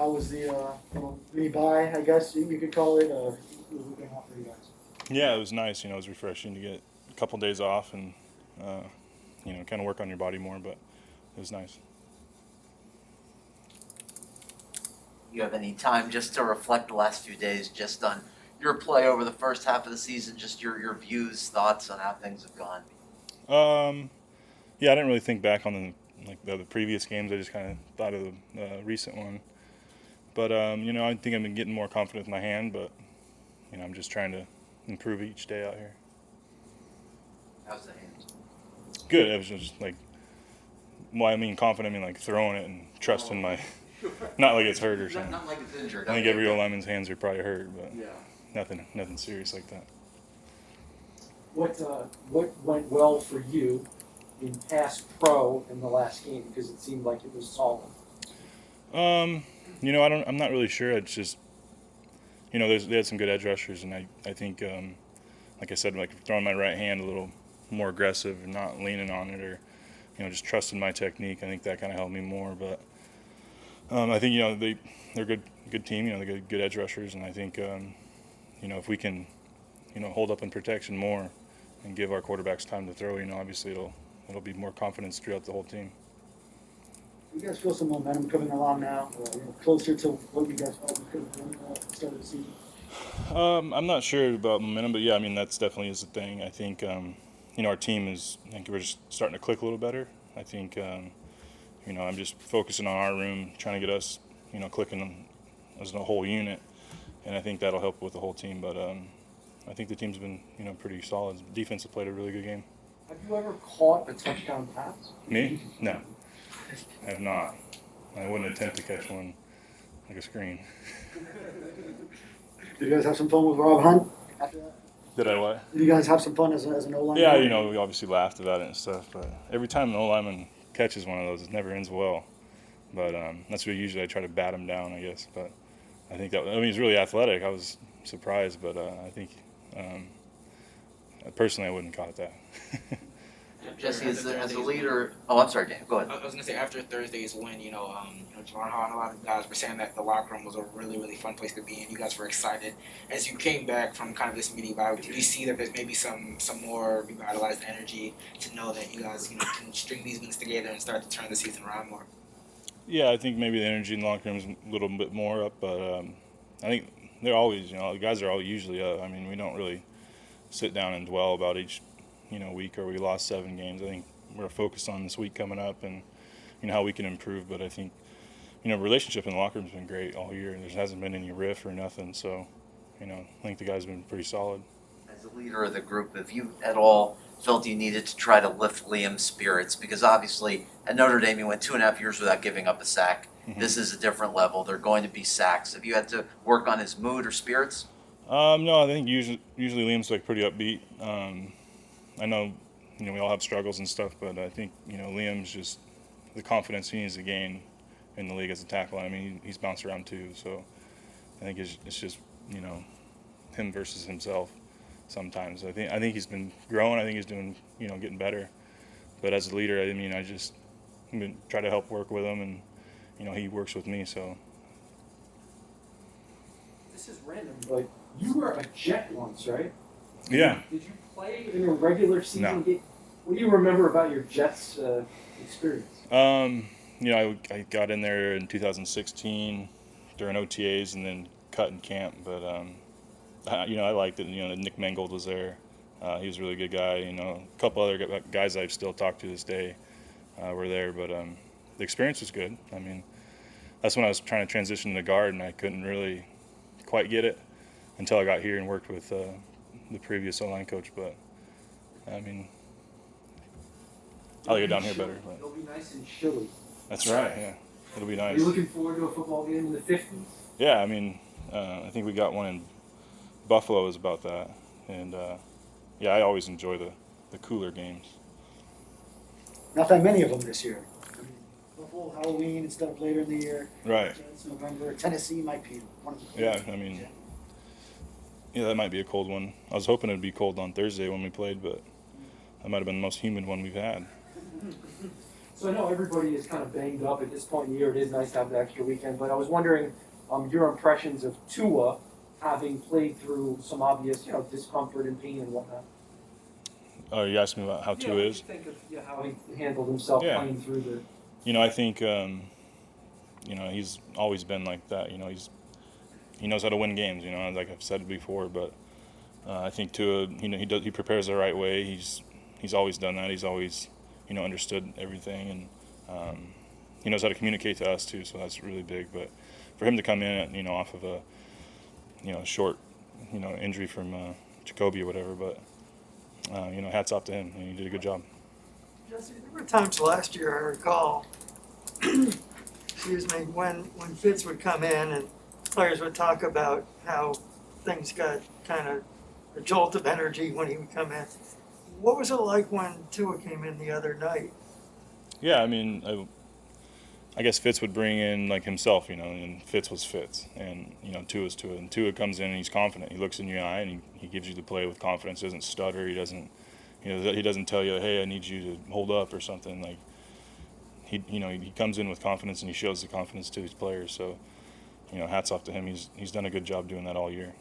How was the little mini bye, I guess you could call it, looking off for you guys? Yeah, it was nice. It was refreshing to get a couple days off and kind of work on your body more. But it was nice. You have any time just to reflect the last few days just on your play over the first half of the season, just your views, thoughts on how things have gone? Um, yeah, I didn't really think back on the previous games. I just kind of thought of the recent one. But I think I've been getting more confident with my hand. But I'm just trying to improve each day out here. How's the hands? Good. I was just well, I mean confident. I mean like throwing it and trusting my. Not like it's hurt or something. Not like it's injured. I think every old lineman's hands are probably hurt, but Yeah. nothing serious like that. What went well for you in pass pro in the last game? Because it seemed like it was solid. I'm not really sure. It's just, they had some good edge rushers, and I think, like I said, like throwing my right hand a little more aggressive and not leaning on it, or, just trusting my technique. I think that kind of helped me more. But I think they're good team. They're good edge rushers, and I think if we can, hold up in protection more and give our quarterbacks time to throw, obviously it'll be more confidence throughout the whole team. You guys feel some momentum coming along now, closer to what you guys felt we could have done at the start of the season? I'm not sure about momentum, but yeah, I mean that's definitely is a thing. I think our team is. I think we're just starting to click a little better. I think I'm just focusing on our room, trying to get us clicking as a whole unit, and I think that'll help with the whole team. But I think the team's been pretty solid. The defense has played a really good game. Have you ever caught a touchdown pass? Me? No, I have not. I wouldn't attempt to catch one like a screen. Did you guys have some fun with Rob Hunt after that? Did I what? Did you guys have some fun as an O-line? Yeah, we obviously laughed about it and stuff, but every time an O-lineman catches one of those, it never ends well. But that's what usually I try to bat him down, I guess. But I think he's really athletic. I was surprised, but I think personally I wouldn't have caught that. Jesse, as a leader, oh, I'm sorry, Dan, go ahead. I was gonna say after Thursday's win, Javon Hall and a lot of guys were saying that the locker room was a really, really fun place to be in. You guys were excited. As you came back from kind of this mini bye, did you see that there's maybe some more revitalized energy to know that you guys, can string these wins together and start to turn the season around more? Yeah, I think maybe the energy in the locker room is a little bit more up, but I think they're always, the guys are all usually up. I mean, we don't really sit down and dwell about each week or we lost 7 games. I think we're focused on this week coming up and how we can improve. But I think relationship in the locker room's been great all year. There hasn't been any riff or nothing. So I think the guys have been pretty solid. As a leader of the group, have you at all felt you needed to try to lift Liam's spirits? Because obviously at Notre Dame you went 2.5 years without giving up a sack. Mm-hmm. This is a different level. They're going to be sacks. Have you had to work on his mood or spirits? No, I think usually Liam's pretty upbeat. I know, we all have struggles and stuff, but I think, Liam's just the confidence he needs to gain in the league as a tackle. I mean, he's bounced around too, so I think it's just, him versus himself sometimes. I think he's been growing. I think he's doing, getting better. But as a leader, I mean, I just try to help work with him, and, he works with me, so. This is random, but you were a Jet once, right? Yeah. Did you play in a regular season No. game? What do you remember about your Jets experience? I got in there in 2016 during OTAs and then cut in camp. But, I liked it. Nick Mangold was there. He was a really good guy. A couple other guys I've still talked to this day were there. But the experience was good. I mean, that's when I was trying to transition to guard, and I couldn't really quite get it until I got here and worked with the previous O-line coach. But, I mean, I like it down here better. But. It'll be nice and chilly. That's right, yeah. It'll be nice. Are you looking forward to a football game in the 50s? Yeah, I mean, I think we got one in Buffalo is about that. And, I always enjoy the cooler games. Not that many of them this year. I mean, Buffalo, Halloween instead of later in the year. Right. Jets, November. Tennessee might be one of the Yeah, I mean, that might be a cold one. I was hoping it would be cold on Thursday when we played, but that might have been the most humid one we've had. So I know everybody is kind of banged up at this point in the year. It is nice to have the extra weekend, but I was wondering your impressions of Tua having played through some obvious, discomfort and pain and whatnot. Oh, you asked me about how Tua What is? do you think of how he handled himself Yeah. playing through the? I think he's always been like that. He knows how to win games. Like I've said before, but I think Tua, he prepares the right way. He's always done that. He's always understood everything, and he knows how to communicate to us too. So that's really big. But for him to come in, off of a short injury from Jacoby or whatever, but hats off to him. He did a good job. Jesse, there were times last year, I recall, excuse me, when Fitz would come in and players would talk about how things got kind of a jolt of energy when he would come in. What was it like when Tua came in the other night? Yeah, I mean, I guess Fitz would bring in like himself, and Fitz was Fitz, and Tua's Tua, and Tua comes in and he's confident. He looks in your eye and he gives you the play with confidence. He doesn't stutter. He doesn't, he doesn't tell you, hey, I need you to hold up or something. Like he comes in with confidence and he shows the confidence to his players. So, hats off to him. He's done a good job doing that all year.